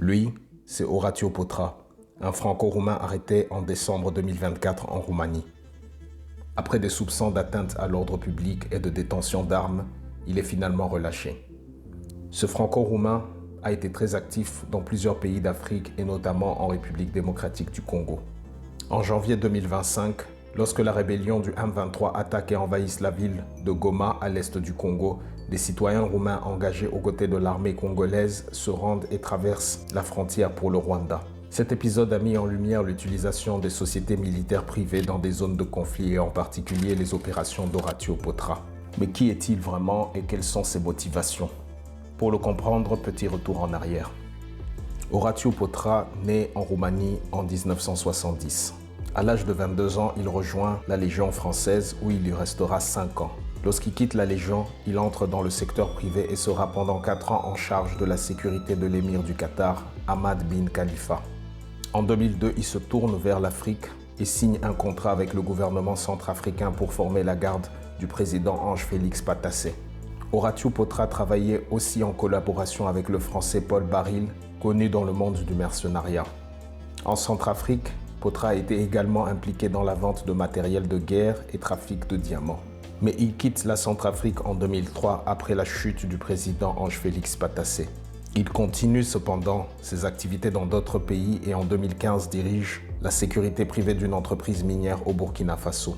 Lui, c'est Horatio Potra, un franco-roumain arrêté en décembre 2024 en Roumanie. Après des soupçons d'atteinte à l'ordre public et de détention d'armes, il est finalement relâché. Ce franco-roumain a été très actif dans plusieurs pays d'Afrique et notamment en République démocratique du Congo. En janvier 2025, lorsque la rébellion du M23 attaque et envahisse la ville de Goma à l'est du Congo, des citoyens roumains engagés aux côtés de l'armée congolaise se rendent et traversent la frontière pour le Rwanda. Cet épisode a mis en lumière l'utilisation des sociétés militaires privées dans des zones de conflit et en particulier les opérations d'Horatio Potra. Mais qui est-il vraiment et quelles sont ses motivations? Pour le comprendre, petit retour en arrière. Horatio Potra naît en Roumanie en 1970. À l'âge de 22 ans, il rejoint la Légion française où il y restera 5 ans. Lorsqu'il quitte la Légion, il entre dans le secteur privé et sera pendant 4 ans en charge de la sécurité de l'émir du Qatar, Hamad bin Khalifa. En 2002, il se tourne vers l'Afrique et signe un contrat avec le gouvernement centrafricain pour former la garde du président Ange-Félix Patassé. Horatio Potra travaillait aussi en collaboration avec le français Paul Baril, connu dans le monde du mercenariat. En Centrafrique, Potra a été également impliqué dans la vente de matériel de guerre et trafic de diamants. Mais il quitte la Centrafrique en 2003 après la chute du président Ange-Félix Patassé. Il continue cependant ses activités dans d'autres pays et en 2015 dirige la sécurité privée d'une entreprise minière au Burkina Faso.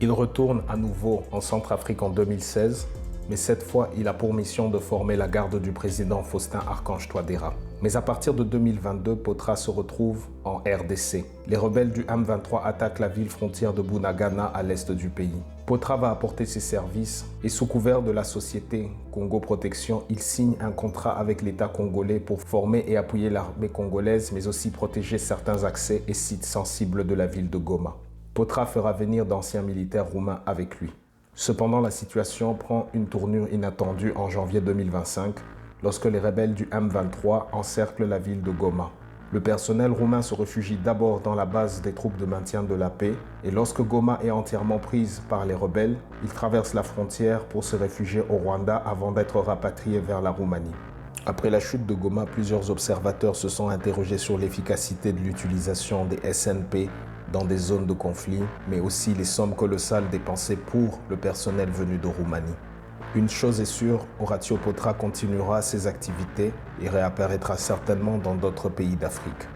Il retourne à nouveau en Centrafrique en 2016, mais cette fois, il a pour mission de former la garde du président Faustin Archange Touadéra. Mais à partir de 2022, Potra se retrouve en RDC. Les rebelles du M23 attaquent la ville frontière de Bunagana à l'est du pays. Potra va apporter ses services et sous couvert de la société Congo Protection, il signe un contrat avec l'État congolais pour former et appuyer l'armée congolaise, mais aussi protéger certains accès et sites sensibles de la ville de Goma. Potra fera venir d'anciens militaires roumains avec lui. Cependant, la situation prend une tournure inattendue en janvier 2025, lorsque les rebelles du M23 encerclent la ville de Goma. Le personnel roumain se réfugie d'abord dans la base des troupes de maintien de la paix, et lorsque Goma est entièrement prise par les rebelles, ils traversent la frontière pour se réfugier au Rwanda avant d'être rapatriés vers la Roumanie. Après la chute de Goma, plusieurs observateurs se sont interrogés sur l'efficacité de l'utilisation des SNP dans des zones de conflit, mais aussi les sommes colossales dépensées pour le personnel venu de Roumanie. Une chose est sûre, Horatio Potra continuera ses activités et réapparaîtra certainement dans d'autres pays d'Afrique.